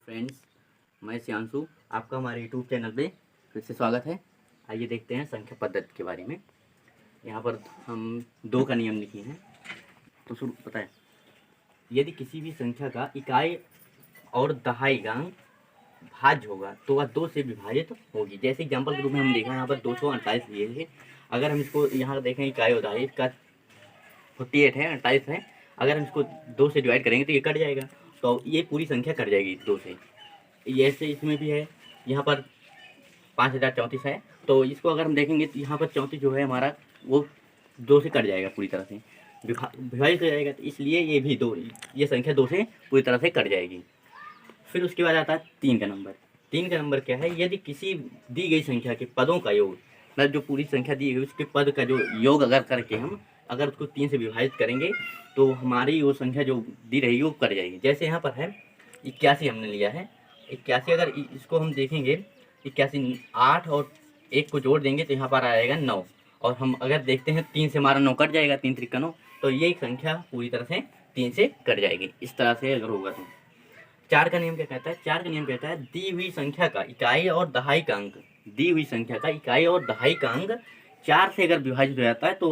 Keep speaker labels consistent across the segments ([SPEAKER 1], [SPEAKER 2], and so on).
[SPEAKER 1] Friends, मैं श्यांशु, आपका हमारे यूट्यूब चैनल पे फिर से स्वागत है। आइए देखते हैं संख्या पद्धति के बारे में। यहाँ पर हम दो का नियम लिखे हैं। तो शुरू पता है, यदि किसी भी संख्या का इकाई और दहाई अंक भाज्य होगा तो वह दो से विभाजित होगी। जैसे एग्जाम्पल के रूप में हम देखें, यहाँ पर 248 लिए थे। अगर हम इसको यहाँ देखें इकाई और दहाई, इसका 48 है, 48 है। अगर हम इसको दो से डिवाइड करेंगे तो ये कट जाएगा, तो ये पूरी संख्या कट जाएगी दो से। ऐसे इसमें भी है, यहाँ पर 5034 है, तो इसको अगर हम देखेंगे तो यहाँ पर 34 जो है हमारा वो दो से कट जाएगा, पूरी तरह से विभाजित हो जाएगा। तो इसलिए ये भी दो, ये संख्या दो से पूरी तरह से कट जाएगी। फिर उसके बाद आता है 3 का नंबर। 3 का नंबर क्या है, यदि किसी दी गई संख्या के पदों का योग, मतलब जो पूरी संख्या दी गई उसके पद का जो योग अगर करके हम अगर उसको 3 से विभाजित करेंगे तो हमारी वो संख्या जो दी रहेगी वो कट जाएगी। जैसे यहाँ पर है 81 हमने लिया है। 81 अगर इसको हम देखेंगे, 81 8 और 1 को जोड़ देंगे तो यहाँ पर आ जाएगा 9। और हम अगर देखते हैं 3 से हमारा 9 कट जाएगा, 3 त्रिक 9, तो ये संख्या पूरी तरह से 3 से कट जाएगी। इस तरह से अगर होगा तो 4 का नियम क्या कहता है, 4 का नियम कहता है दी हुई संख्या का इकाई और दहाई का अंक, दी हुई संख्या का इकाई और दहाई का अंक 4 से अगर विभाजित हो जाता है तो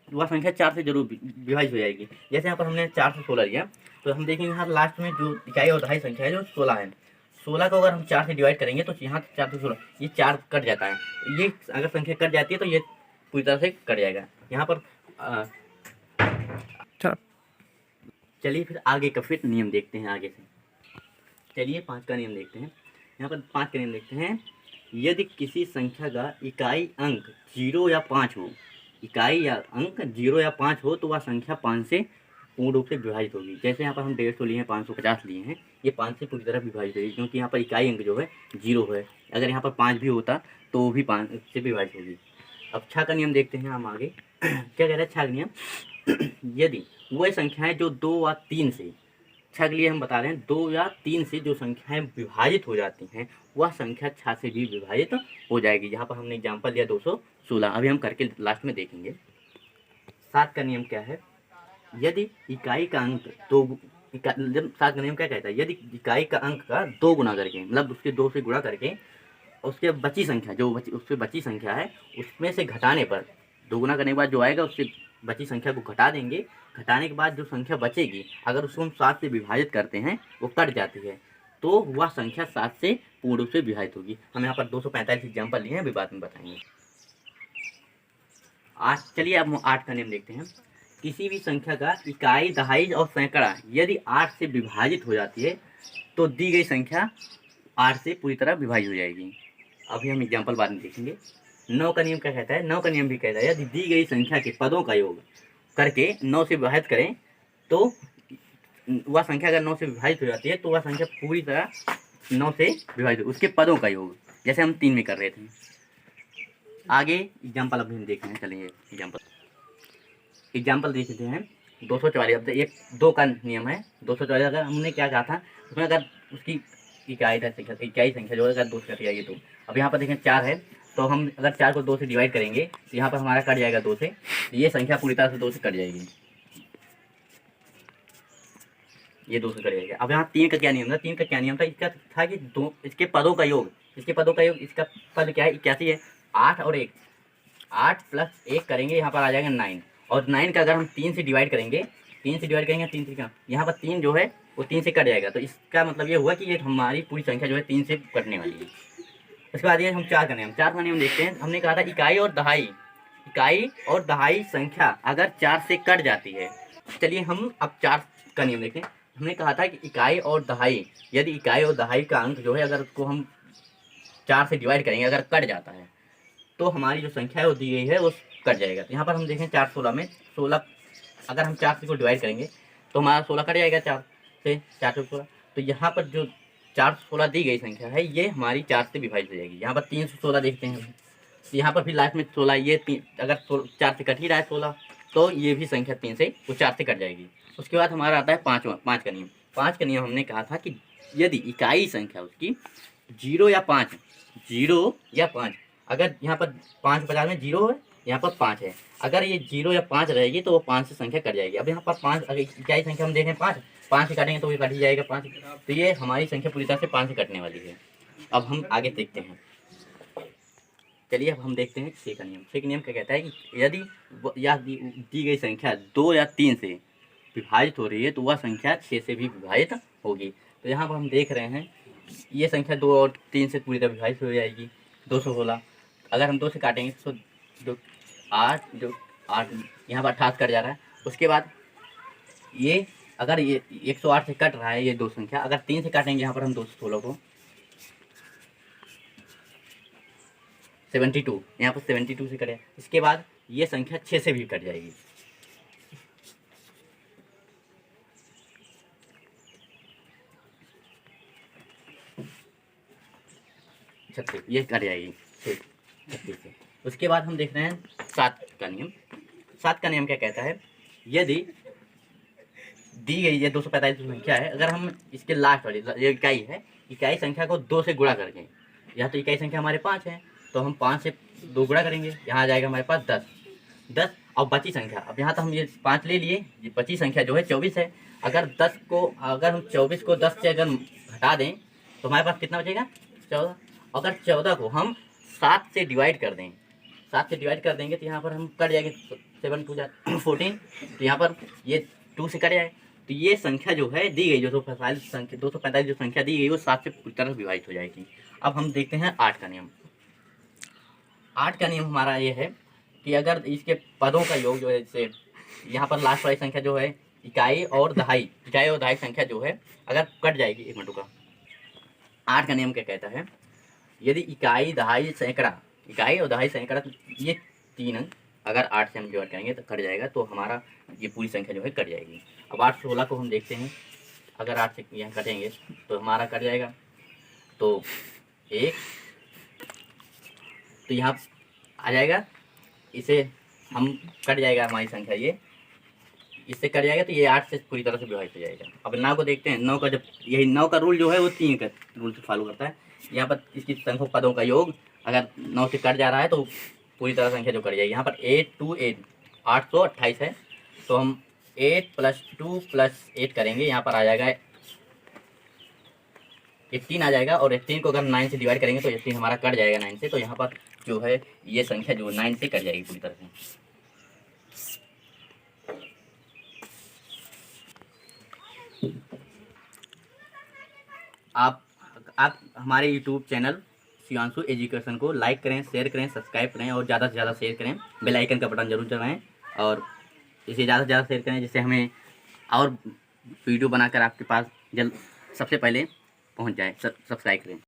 [SPEAKER 1] वह संख्या 4 से जरूर विभाजित हो जाएगी। जैसे यहाँ पर हमने 4 से 16 लिया, तो हम देखेंगे यहाँ लास्ट में जो इकाई और दहाई संख्या है जो 16 है। 16 को अगर हम 4 से डिवाइड करेंगे तो यहाँ 4 से 16 ये 4 कट जाता है। ये अगर संख्या कट जाती है तो ये पूरी तरह से कट जाएगा। यहाँ पर चलिए फिर आगे का फिर नियम देखते हैं आगे से। चलिए 5 का नियम देखते हैं। यहाँ पर 5 का नियम देखते हैं, यदि किसी संख्या का इकाई अंक 0 या 5 हो, इकाई या अंक 0 या 5 हो तो वह संख्या 5 से पूर्ण रूप से विभाजित होगी। जैसे यहाँ पर हम 150 लिए हैं, 550 लिए हैं, ये 5 से पूरी तरह विभाजित होगी क्योंकि यहाँ पर इकाई अंक जो है 0 है। अगर यहाँ पर 5 भी होता तो वो भी 5 से विभाजित होगी। अब 6 का नियम देखते हैं हम आगे। क्या कह रहे हैं 6 का नियम, यदि वह संख्याएं जो 2 व 3 से, 6 के लिए हम बता रहे हैं 2 या 3 से जो संख्याएं विभाजित हो जाती हैं वह संख्या 6 से भी विभाजित हो जाएगी। यहाँ पर हमने एग्जाम्पल लिया 216, अभी हम करके लास्ट में देखेंगे। 7 का नियम क्या है, यदि इकाई का अंक 7 का नियम क्या कहता है, यदि इकाई का अंक का 2 गुना करके, मतलब उसके 2 से गुणा करके उसके बची संख्या जो उससे बची संख्या है उसमें से घटाने पर, 2 गुना करने के बाद जो आएगा उससे बची संख्या को घटा देंगे। घटाने के बाद जो संख्या बचेगी अगर उसको हम 7 से विभाजित करते हैं वो कट जाती है, तो वह संख्या 7 से पूर्ण रूप से विभाजित होगी। हम यहाँ पर 245 एग्जाम्पल लिए हैं, अभी बाद में बताएंगे। 8, चलिए अब 8 का नियम देखते हैं। किसी भी संख्या का इकाई दहाई और सैकड़ा यदि 8 से विभाजित हो जाती है तो दी गई संख्या 8 से पूरी तरह विभाजित हो जाएगी। अभी हम एग्जाम्पल बाद में देखेंगे। 9 का नियम क्या कहता है, 9 का नियम भी कहता है यदि दी गई संख्या के पदों का योग करके 9 से विभाजित करें तो वह संख्या अगर 9 से विभाजित हो जाती है तो वह संख्या पूरी तरह 9 से विभाजित, उसके पदों का योग, जैसे हम 3 में कर रहे थे। आगे एग्जाम्पल अभी हम देख रहे हैं, चलिए एग्जाम्पल देख लेते हैं। 244, अब एक 2 का नियम है। 244 अगर हमने क्या कहा था, उसमें अगर उसकी इकाई संख्या जो है अगर 2 से कट जाएगी तो, अब यहाँ पर देखें 4 है, तो हम अगर 4 को 2 से डिवाइड करेंगे तो यहाँ पर हमारा कट जाएगा 2 से, ये संख्या पूरी तरह से 2 से कट जाएगी, ये 2 से कट जाएगा। अब यहाँ 3 का क्या नियम था, 3 का क्या नियम था, इसका था कि इसके पदों का योग, इसका पद क्या है 81 है। 8 और 1, 8 प्लस 1 करेंगे यहाँ पर आ जाएगा 9, और 9 का अगर हम 3 से डिवाइड करेंगे, 3 से डिवाइड करेंगे 3 का यहाँ पर 3 जो है वो 3 से कट जाएगा, तो इसका मतलब ये हुआ कि ये हमारी पूरी संख्या जो है 3 से कटने वाली है। उसके बाद ये हम 4 का नियम देखते हैं। हमने कहा था इकाई और दहाई संख्या अगर 4 से कट जाती है। चलिए हम अब 4 का नियम देखें। हमने कहा था कि इकाई और दहाई, यदि इकाई और दहाई का अंक जो है अगर उसको हम 4 से डिवाइड करेंगे अगर कट जाता है तो हमारी जो संख्या है वो दी गई है वो कट जाएगा। तो यहाँ पर हम देखें 4 16 में 16 अगर हम 4 से को डिवाइड करेंगे तो हमारा 16 कट जाएगा 4 से 16। तो यहाँ पर जो 416 दी गई संख्या है ये हमारी 4 से विभाजित हो जाएगी। यहाँ पर 316 देखते हैं, तो यहाँ पर भी लास्ट में 16, ये अगर 4 से कट ही रहा है 16 तो ये भी संख्या 3 से वो 4 से कट जाएगी। उसके बाद हमारा आता है 5 का नियम। 5 का नियम हमने कहा था कि यदि इकाई संख्या उसकी 0 या 5, अगर यहाँ पर 5 50 में 0 है, यहाँ पर 5 है, अगर ये 0 या 5 रहेगी तो वो 5 से संख्या कट जाएगी। अब यहाँ पर 5 अगर इकाई संख्या हम देखें 5, 5 से काटेंगे तो ये कट ही जाएगा 5। तो ये हमारी संख्या पूरी तरह से 5 से कटने वाली है। अब हम आगे देखते हैं। चलिए अब हम देखते हैं 6 का नियम। 6 का नियम क्या कहता है कि यदि या दी गई संख्या 2 या 3 से विभाजित हो रही है तो वह संख्या 6 से भी विभाजित होगी। तो यहाँ पर हम देख रहे हैं ये संख्या 2 और 3 से पूरी तरह विभाजित हो जाएगी, 216। अगर हम 2 से काटेंगे तो 8 यहाँ पर 28 कट जा रहा है। उसके बाद ये अगर ये 108 से कट रहा है ये 2 संख्या, अगर 3 से काटेंगे यहाँ पर हम 216 को 72, यहाँ पर 72 से कटे। इसके बाद ये संख्या 6 से भी कट जाएगी। 36 ये कट जाएगी 36 से। उसके बाद हम देख रहे हैं 7 का नियम। 7 का नियम क्या कहता है, यदि दी गई ये 245 संख्या है, अगर हम इसके लास्ट वाली ये इकाई है, इकाई संख्या को 2 से गुणा करके, यहाँ तो इकाई संख्या हमारे 5 है तो हम 5 से 2 गुणा करेंगे, यहाँ आ जाएगा हमारे पास 10। और बची संख्या, अब यहाँ तो हम ये 5 ले लिए, ये बची संख्या जो है 24 है। अगर हम 24 को 10 से अगर हटा दें तो हमारे पास कितना बचेगा 14। अगर 14 को हम 7 से डिवाइड कर दें, 7 से डिवाइड कर देंगे तो यहाँ पर हम कट जाएंगे 7 2 14। तो यहाँ पर ये 2 से कट जाए तो ये संख्या जो है दी गई, जो 245 जो संख्या दी गई वो 7 से पूरी तरह विभाजित हो जाएगी। अब हम देखते हैं 8 का नियम। 8 का नियम हमारा ये है कि अगर इसके पदों का योग जो है, जैसे यहाँ पर लास्ट वाली संख्या जो है इकाई और दहाई संख्या जो है अगर कट जाएगी, 1 मिनट का। 8 का नियम क्या कहता है, यदि इकाई और दहाई सैकड़ा ये 3 अंक अगर 8 से हम डिवाइड करेंगे तो कट जाएगा, तो हमारा ये पूरी संख्या जो है कट जाएगी। अब 8 16 को हम देखते हैं, अगर 8 से यहाँ कटेंगे तो हमारा कट जाएगा, तो 1 तो यहाँ आ जाएगा, इसे हम कट जाएगा हमारी संख्या, ये इससे कट जाएगा तो ये 8 से पूरी तरह से विभाजित हो जाएगा। अब 9 को देखते हैं। 9 का जब यही 9 का रूल जो है वो 3 का रूल से फॉलो करता है। यहाँ पर इसकी संख्या पदों का योग अगर 9 से कट जा रहा है तो पूरी तरह संख्या जो कट जाएगी। यहाँ पर 8 2 8 828 है, तो हम 8 + 2 + 8 करेंगे, यहाँ पर आ जाएगा 18 आ जाएगा। और 18 को अगर 9 से डिवाइड करेंगे तो 18 हमारा कट जाएगा 9 से, तो यहाँ पर जो है ये संख्या जो 9 से कट जाएगी पूरी तरह से। आप हमारे YouTube चैनल शिवांशु एजुकेशन को लाइक करें, शेयर करें, सब्सक्राइब करें और ज़्यादा से ज़्यादा शेयर करें। बेल आइकन का बटन जरूर दबाएं और इसे ज़्यादा से ज़्यादा शेयर करें, जिससे हमें और वीडियो बनाकर आपके पास सबसे पहले पहुंच जाए। सब्सक्राइब करें।